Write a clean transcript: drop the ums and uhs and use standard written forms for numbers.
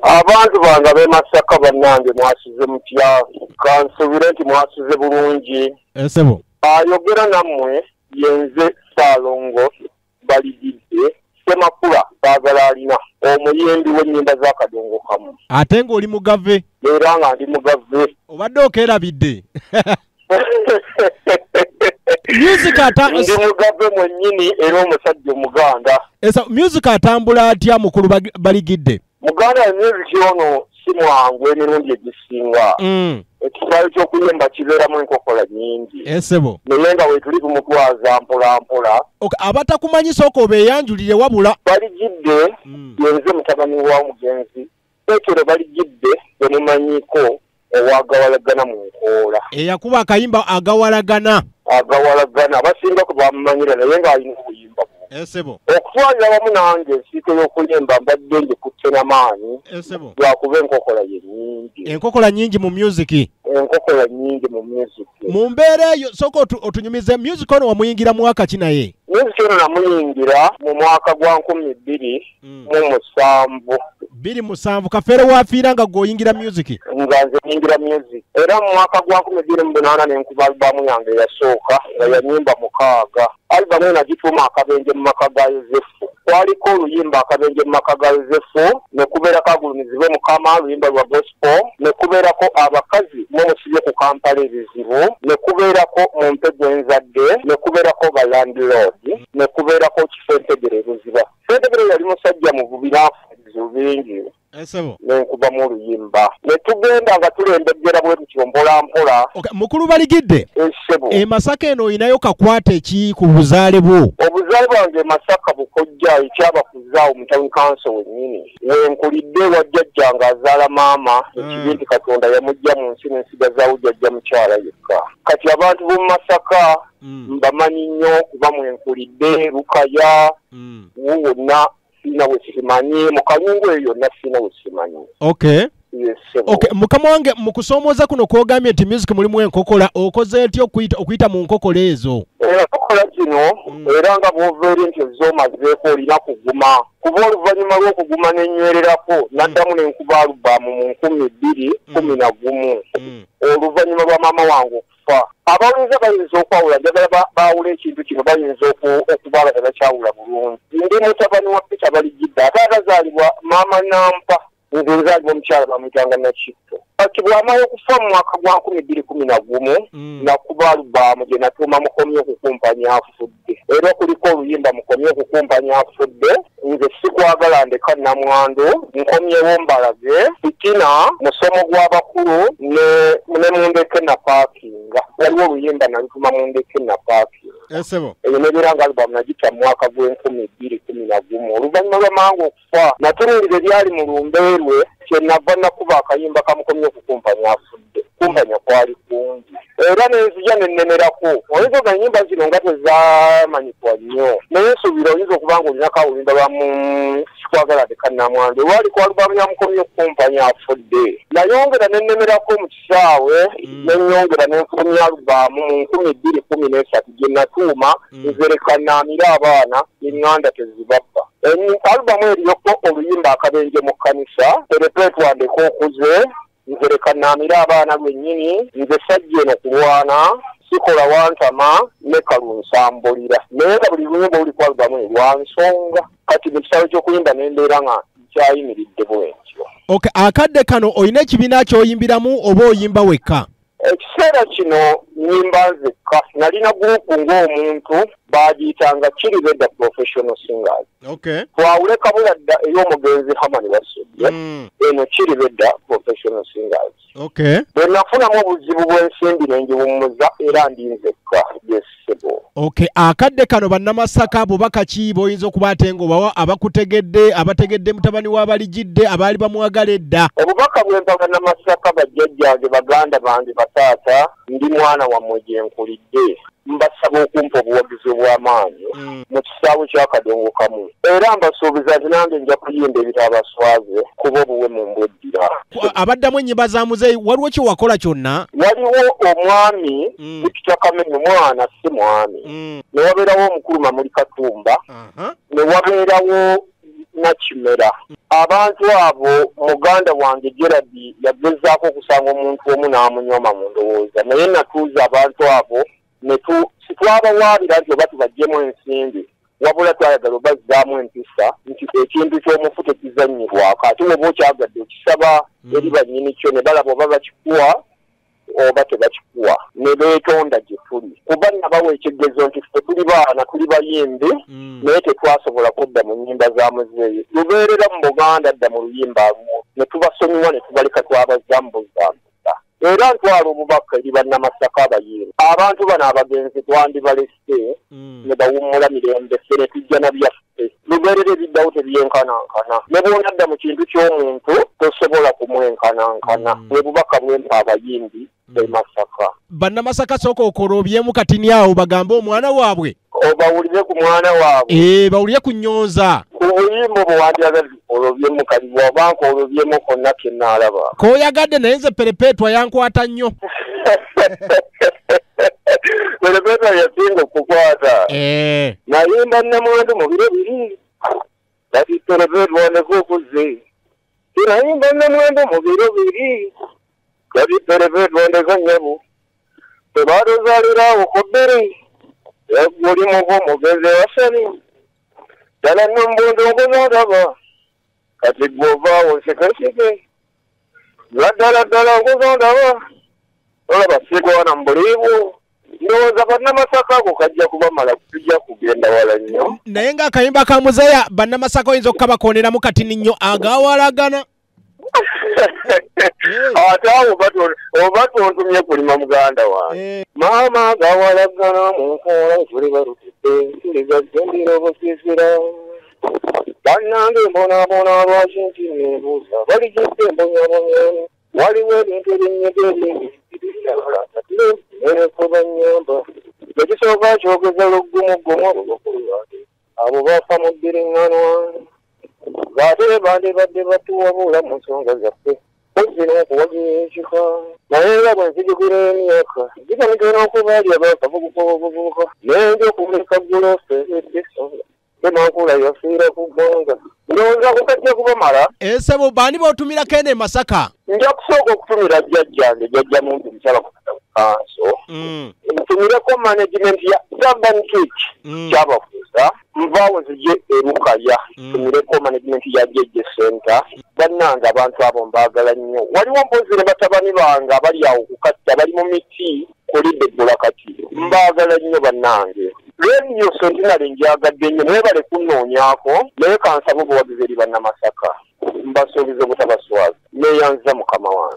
Abantu banga be Masaka bannange mwasize mutya kansubire nti mwasize bulungi. Esebo. Ayogera nammwe yenze Salongo baligidde Semakula baagala alina omuyembi w'ennyimba z'akadongo kamu. Ate ng'oli mugave. Era nga ndi mugave. Obadde okeerabidde. Music ndi mugave mwennyini era omusajja omuganda. Esa music atambula atya mukulu baligidde? Muganda ya music ono si mwangu emirundi egisinga. Ekisaawe ky'okuyimba kibeeramu enkokola nnyingi. Esebo. Naye nga weetuli tumutwaza mpola mpola. Abatakumanyisa oko beeyanjulire wabula. Baligidde yenze mutabani wa mugenzi. Ekyo baligidde temumanyiko owagawalagana mu nkoola. Eyakuba akayimba agawalagana. Agawalagana abasinga ku bamumanyira naye ng'alina okuyimba. Esebo. Okutwalira wamu nange ensiiko y'okuyimba mbadde njikutte n'amaanyi. Esebo. Lwakuba enkokola ye nnyingi. Enkokola nnyingi mu music. Enkokola nnyingi mu music. Mu mbeera eyo sooka otunyumize music ono wamuyingira mwaka ki naye? Music ono namuyingira mu mwaka gwa 2007. 2007 Kafeero waafiira nga gw'oyingira music? Nga nze nyingira music. Era mu mwaka gwa 2008 nenkuba albamu yange eyasooka nga yanyimba 6. Albamu eno nagituuma akabenje mu maka ga Yozefu. Kwaliko oluyimba akabenje mu maka ga Yozefu, ne kubeerako agulumizibwe Mukama oluyimba lwa gospel, ne kubeerako abakazi mumusibye ku Kampala ebizibu, ne kubeerako mu mpego enzadde, ne kubeerako ba landlord, ne kubeerako Kifentegere ebuziba. Kifentegere yali musajja muvubi n'afuubizo bingi. Esebo. Nenkuba mu luyimba. Ne tugenda nga tulembejjera bwe tutyo mpola mpola. Mukulu baligidde. Esebo. Masaka eno oyinayo kakwate ki ku buzaale bwo? Obuzaale bwange Masaka bukojja ekyabakuzaawo mu town council wennyini. Wenkulidde wajjajja ng'azaala maama ekibi nti Katonda yamujja mu nsi n'ensigazaawo jjajja mukyala yekka. Kati abantu b'omu Masaka mbamanyi nnyo kuba mwenkulidde Lukaya wonna sina we simanyi mu Kalungu eyo yonna sina we simanyi. Okay. Yes, okay, mukama wange mukusomooza kuno kwogambye nti music mulimu enkokola okoze ntya okuyita mu nkokola ezo? Enkokola zino era nga bw'oveera nti ezoomazeeko olina kuguma kuba oluvannyuma lw'okuguma n'enywererako naddamu n'enkuba alubamu mu 2011 oluvannyuma lwa maama wange okufa. Abawuliza bayinza okwawula njagala baawula ekintu kino bayinza okuba nga tebakyawula bulungi. Ndi mutabani wa Peter Baligidde ate atazaalibwa maama Nampa nzaalibwa omukyala bamuyitanga Nakitto. Kati bw'amala okufa mu mwaka gwa 2011 nakuba alubamu gye natuuma Mukomye okukumpanya afudde. Era kuliko oluyimba Mukomye okukumpanya afudde, nze sikwagala ndeka Namwando, nkomyewo mbalage, fitina, musomo gw'abakulu ne mundeke na paakinga. Waliwo oluyimba nalutuma mundeke na paakinga. Esebo. Eyo nebeera nga alubamu nagita mu mwaka gw'2011. Oluvannyuma lwa mangu okufa natunuulira ebyali mu lumbeerwe kyenava nakuba akayimba kamukomye okukumpanya afudde. Kumpanya kwali kungi. Era nenzija nennemerako. Oyinza nga ennyimba zino nga tezamanyikwa nnyo. Naye nsuubira oyinza okuba nga olinako oluyimba lwamu sikwagala ndeka Namwando. Lwali ku alubamu ya mukomye okukumpanya afudde. Nayongera nennemerako mu kisaawe nenyongera nenfulumya alubamu mu 2013 gye natuuma nzereka naamira abaana eŋŋanda tezibabba. Alubamu eriyoko oluyimba akabenje mu kkanisa erepeetwandeko okuze nzereka naamira abaana lwennyini nze sajja eno kulwana sikola wantama ne kalunsambulira naye nga buli luyimba oli ku alubamu lwansonga kati mu kisaawe ky'okuyimba nembeera nga kyayimiridde bwentyo. Okay, akadde kano olina ekibiina ky'oyimbiramu oba oyimba wekka? Ekiseera kino nyimba nzekka. Nalina gurupu ng'omuntu bagiyitanga Kiribedda Professional Singers. Okay. Twawule kabuladda ey'omugenzi Hamani Wasujja. Eno Kiribedda Professional Singers. Okay. Bwe nafunamu obuzibu bw'ensimbi nenjiwummuza era ndi nzekka. Yes, sebo. Okay, akadde kano bannamasaka bubaka ki b'oyinza okuba ate ng'obawa abategedde mutabani wa Baligidde abaali bamwagala edda? Obubaka bwe mpa bannamasaka bajjajjange baganda bange bataata ndi mwana wammwe gye nkulidde. Mbasaba okumpa obuwagizi obw'amaanyi mu kisaawe ky'akadongo kamu. Era mbasuubiza nti nange nja kuyimba ebitabaswaze kuba obuwe mu mbweddira. Abaddamu ennyimba za muzeeyi waliwo kye wakola kyonna? Waliwo omwami Victor Kamenyi mwana si mwami. Ne wabeerawo omukulu Mamuli Katumba. Ne wabeerawo Nakimera abantu abo muganda wange Gerard yagezaako okusanga omuntu omu n'amunyoma mu ndowooza naye natuuza abantu abo sitwabawaabira nti oba tubaggyemu ensimbi wabula twayagala obazzaamu empisa nti ekintu ky'omufu tekizannyibwako ate oba okyagadde okisaba eri bannyini kyo ne balaba oba bakikuwa oba tebakikuwa ne beetonda gye tuli kuba nabawa ekyegezo nti ffe tuli baana tuli bayimbi naye tetwasobola kudda mu nnyimba za muzeeyi lubeerera mu Buganda dda mu luyimba lumo ne tubasonyiwa ne tubaleka twabazambuza era ntwala obubaka eri bannamasaka abayimbi abantu bano abagenzi twandibalese ne bawummula mirembe ffe ne tujja na byaffe lubeerera ebiddawo tebyenkanankana ne bw'onadda mu kintu ky'omuntu tosobola kumwenkanankana bwe bubaka bwempa abayimbi Masaka. Bannamasaka sooka okolobyemu katini awo bagambe omwana waabwe obawulire ku mwana waabwe bawulire ku nnyonza ku buyimba obwandyaga olobyemu kali bw'obanka olobyemu konna kennaalaba k'oyagadde naye nze perepetwa yankwata nnyo perepetwa yasinga okukwata nayimba namwandu mu biro biri kati perepetwa ndekukuze tinayimba namwandu mu biro biri kati perepetwa ndekanyabo tebaatozaalirawo kobbere yagulimu omugezi wasani ddala nombundu nkuzondaba kati gw'ovaawo nsekeseke ddala nkuzondaba olaba sigwana mu buliibu ndowooza bannamasaka ako kajja kubamala tujja kugenda wala nnyo naye ng'akayimba ka muzeeya bannamasaka oyinza okukabakooneramu katini nnyo agawalagana ate awo oba tontumye kulima muganda wange maama gawalagana mu nkoola tuli balutidde tuligajjendera obusisira bannange mbonaabona lwaki nti neebuuza baligidde embonyabonyani waliwo ebintu ebinnyegeri nerekuba nnyamba ekisooka kyogeza luggumugumu olwokulu lwake abo baafa mu bbiriŋŋanwa ng'ate bandibadde batuwabula mu nsonga zaffe ozzina okuwagira ekika naye nga bwe nzijukira emyaka gigamigera okubaali abakavubuka obuvubuka nenja okuleka gulofe eddesoga emankula yafiira ku ggwanga ndowooza kukajja kubamala ensebo baani b'otumirako eno e Masaka nja kusooka okutumira jjajjange jjajja muntu musala kanso ntumireko management ya urban church kyabafuusa nvaawo zijje erukaya tumireko management ya jeje center bannange abantu abo mbaagala nnyo waliwo mpozi ne batabani bange abali awo kukatta bali mu miti kulidde ebbula kati mbaagala nnyo bannange radio centenary njagadde nnyo naye bale kunnoonyaako naye kansaba obuwagizi eri bannamasaka mbasuubiza obutabaswaza neeyanza mukama wange